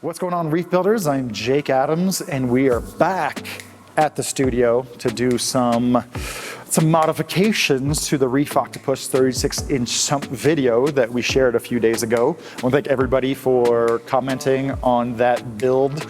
What's going on, Reef Builders? I'm Jake Adams, and we are back at the studio to do some modifications to the Reef Octopus 36-inch sump video that we shared a few days ago. I want to thank everybody for commenting on that build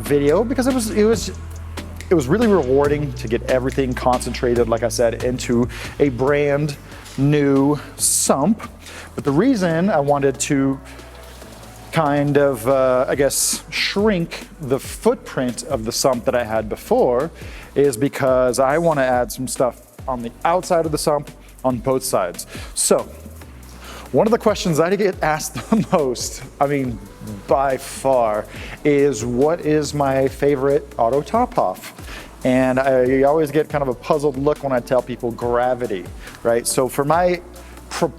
video, because it was really rewarding to get everything concentrated, like I said, into a brand new sump. But the reason I wanted to kind of, I guess, shrink the footprint of the sump that I had before is because I want to add some stuff on the outside of the sump on both sides. So one of the questions I get asked the most, I mean, by far, is what is my favorite auto top off? And I always get kind of a puzzled look when I tell people gravity, right? So for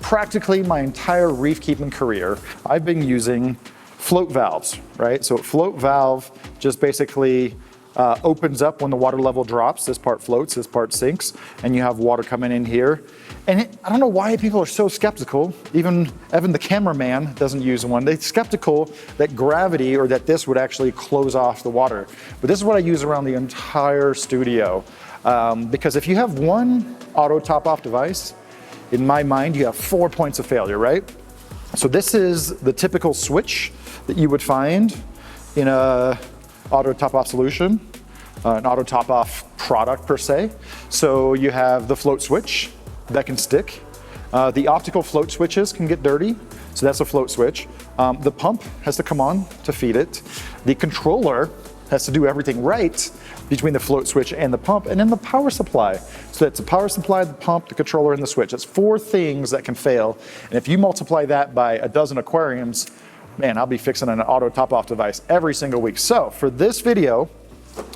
practically my entire reef keeping career, I've been using float valves, right? So a float valve just basically opens up when the water level drops. This part floats, this part sinks, and you have water coming in here. And I don't know why people are so skeptical. Even Evan, the cameraman, doesn't use one. They're skeptical that gravity or that this would actually close off the water. But this is what I use around the entire studio. Because if you have one auto top off device, in my mind, you have 4 points of failure, right? So this is the typical switch that you would find in a auto top off solution, an auto top off product per se. So you have the float switch that can stick. The optical float switches can get dirty, so that's a float switch. The pump has to come on to feed it. The controller has to do everything right between the float switch and the pump, and then the power supply. So that's the power supply, the pump, the controller, and the switch. That's 4 things that can fail. And if you multiply that by a dozen aquariums, man, I'll be fixing an auto top-off device every single week. So for this video,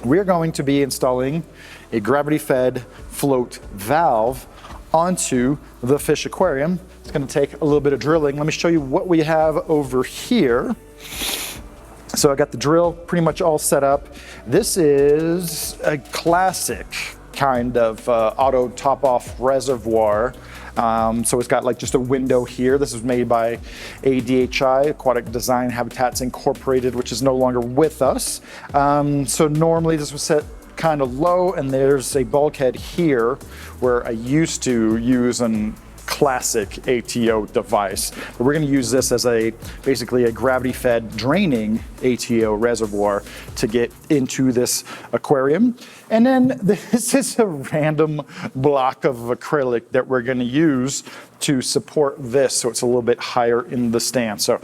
we're going to be installing a gravity-fed float valve onto the fish aquarium. It's gonna take a little bit of drilling. Let me show you what we have over here. So I got the drill pretty much all set up. This is a classic kind of auto top-off reservoir. So it's got like just a window here. This was made by ADHI, Aquatic Design Habitats Incorporated, which is no longer with us. So normally this was set kind of low, and there's a bulkhead here where I used to use an classic ATO device. But we're going to use this as basically a gravity-fed draining ATO reservoir to get into this aquarium. And then this is a random block of acrylic that we're going to use to support this, so it's a little bit higher in the stand. So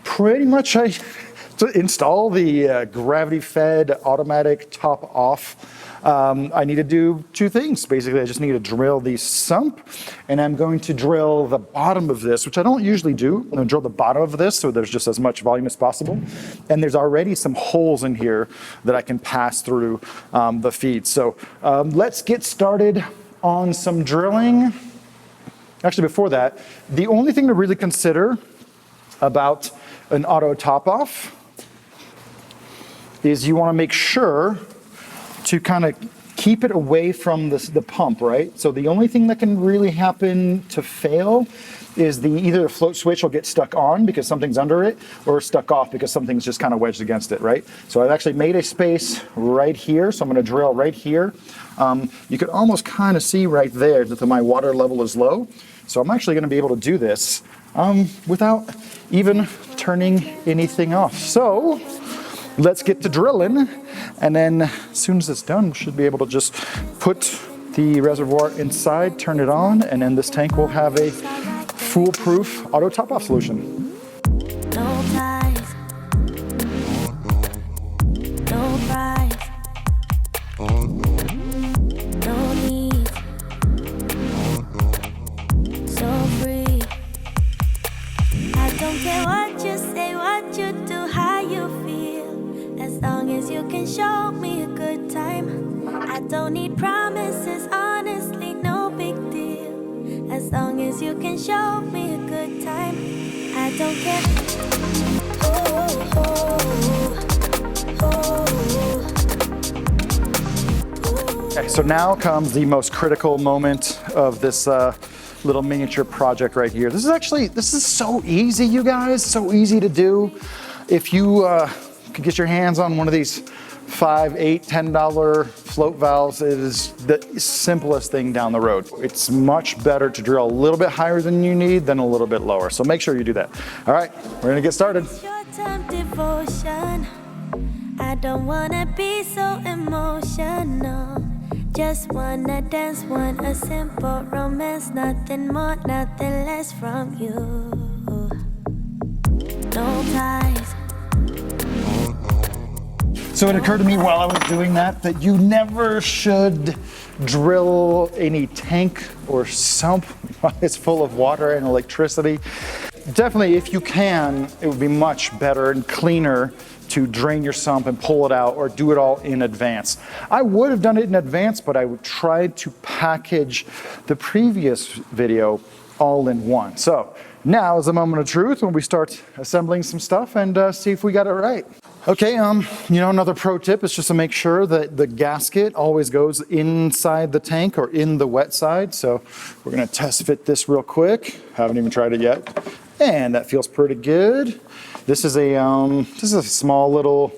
pretty much to install the gravity-fed automatic top-off, I need to do 2 things. Basically, I just need to drill the sump, and I'm going to drill the bottom of this, which I don't usually do. I'm gonna drill the bottom of this so there's just as much volume as possible. And there's already some holes in here that I can pass through the feed. So let's get started on some drilling. Actually, before that, the only thing to really consider about an auto top-off is you wanna make sure to kind of keep it away from the pump, right? So the only thing that can really happen to fail is either the float switch will get stuck on because something's under it, or stuck off because something's just kind of wedged against it, right? So I've actually made a space right here, so I'm gonna drill right here. You can almost kind of see right there that my water level is low. So I'm actually gonna be able to do this without even turning anything off. So let's get to drilling, and then as soon as it's done, we should be able to just put the reservoir inside, turn it on, and then this tank will have a foolproof auto top-off solution. No ties, no price, no need, so free. I don't care what you say, what you do, how you feel, as long as you can show me a good time. I don't need promises, honestly, no big deal, as long as you can show me a good time. I don't care. Oh, oh, oh, oh. Okay, so now comes the most critical moment of this little miniature project right here. This is so easy, you guys, so easy to do. if you could get your hands on one of these $5, $8, $10 float valves, it is the simplest thing down the road. It's much better to drill a little bit higher than you need than a little bit lower. So make sure you do that. All right, we're gonna get started. Short-term devotion. I don't wanna be so emotional. Just wanna dance, want a simple romance. Nothing more, nothing less from you. No ties. So it occurred to me while I was doing that you never should drill any tank or sump while it's full of water and electricity. Definitely, if you can, it would be much better and cleaner to drain your sump and pull it out or do it all in advance. I would have done it in advance, but I would try to package the previous video all in one. So now is the moment of truth when we start assembling some stuff and see if we got it right. Okay, another pro tip is just to make sure that the gasket always goes inside the tank or in the wet side. So we're gonna test fit this real quick. Haven't even tried it yet. And that feels pretty good. This is a small little,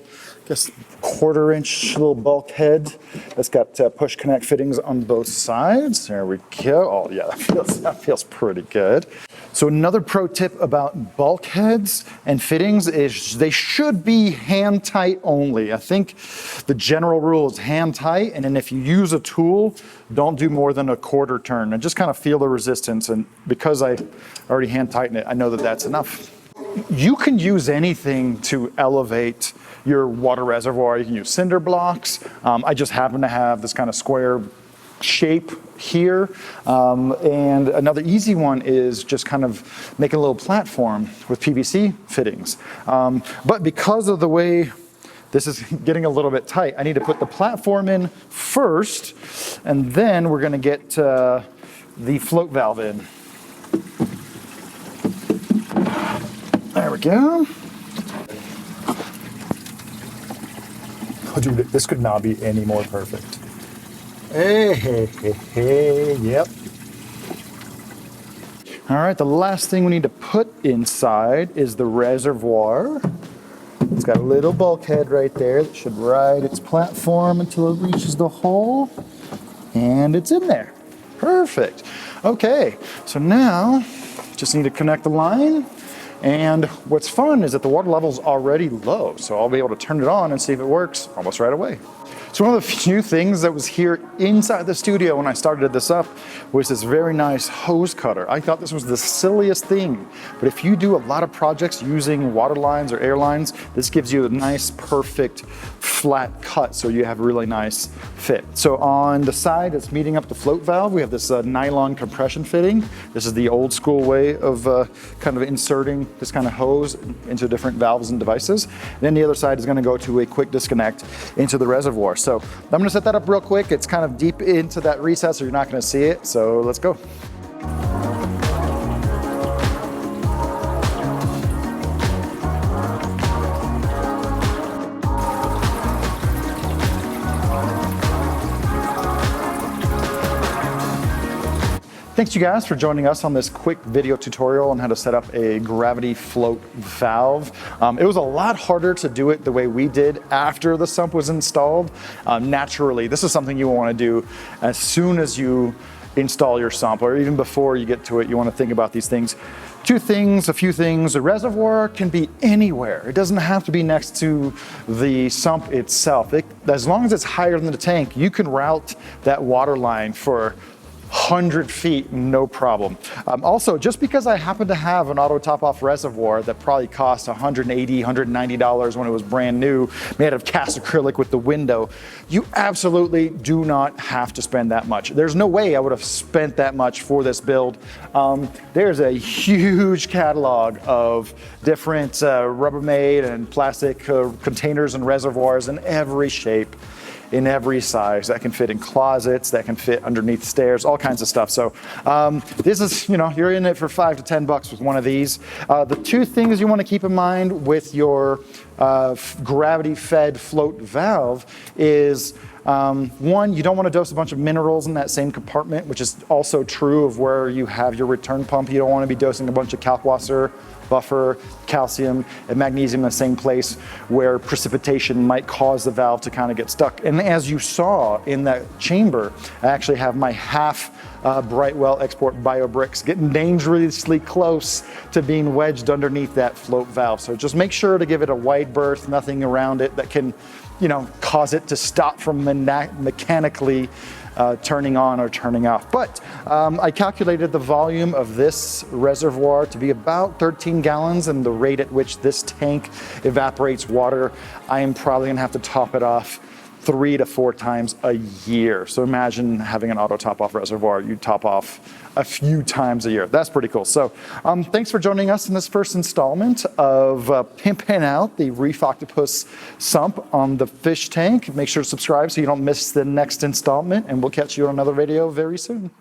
I guess, 1/4-inch little bulkhead that's got push connect fittings on both sides. There we go. Oh yeah, that feels pretty good. So another pro tip about bulkheads and fittings is they should be hand tight only. I think the general rule is hand tight, and then if you use a tool, don't do more than a 1/4 turn and just kind of feel the resistance. And because I already hand tighten it, I know that that's enough. You can use anything to elevate your water reservoir. You can use cinder blocks. I just happen to have this kind of square shape here. And another easy one is just kind of making a little platform with PVC fittings. But because of the way this is getting a little bit tight, I need to put the platform in first, and then we're gonna get the float valve in. There we go. Oh, dude, this could not be any more perfect. Hey, yep. All right, the last thing we need to put inside is the reservoir. It's got a little bulkhead right there that should ride its platform until it reaches the hole, and it's in there. Perfect. Okay, so now just need to connect the line. And what's fun is that the water level is already low, so I'll be able to turn it on and see if it works almost right away. So one of the few things that was here inside the studio when I started this up was this very nice hose cutter. I thought this was the silliest thing, but if you do a lot of projects using water lines or air lines, this gives you a nice, perfect, flat cut, so you have a really nice fit. So on the side that's meeting up the float valve, we have this nylon compression fitting. This is the old school way of kind of inserting this kind of hose into different valves and devices. And then the other side is going to go to a quick disconnect into the reservoir. So I'm going to set that up real quick. It's kind of deep into that recess, so you're not going to see it. So let's go. Thanks you guys for joining us on this quick video tutorial on how to set up a gravity float valve. It was a lot harder to do it the way we did after the sump was installed. Naturally, this is something you want to do as soon as you install your sump, or even before you get to it. You want to think about these things. A few things. The reservoir can be anywhere. It doesn't have to be next to the sump itself. As long as it's higher than the tank, you can route that water line for 100 feet, no problem. Also, just because I happen to have an auto top-off reservoir that probably cost $180, $190 when it was brand new, made of cast acrylic with the window, you absolutely do not have to spend that much. There's no way I would have spent that much for this build. There's a huge catalog of different Rubbermaid and plastic containers and reservoirs in every shape, in every size, that can fit in closets, that can fit underneath stairs, all kinds of stuff. So this is, you're in it for $5 to $10 with one of these. The two things you want to keep in mind with your gravity-fed float valve is one, you don't want to dose a bunch of minerals in that same compartment, which is also true of where you have your return pump. You don't want to be dosing a bunch of Kalkwasser buffer calcium and magnesium in the same place where precipitation might cause the valve to kind of get stuck. And as you saw in that chamber, I actually have my half Brightwell Export BioBricks getting dangerously close to being wedged underneath that float valve. So just make sure to give it a wide berth, nothing around it that can, cause it to stop from mechanically turning on or turning off. But I calculated the volume of this reservoir to be about 13 gallons, and the rate at which this tank evaporates water, I am probably gonna have to top it off 3 to 4 times a year. So imagine having an auto top off reservoir, you top off a few times a year. That's pretty cool. So thanks for joining us in this first installment of pimping out the Reef Octopus sump on the fish tank. Make sure to subscribe so you don't miss the next installment, and we'll catch you on another video very soon.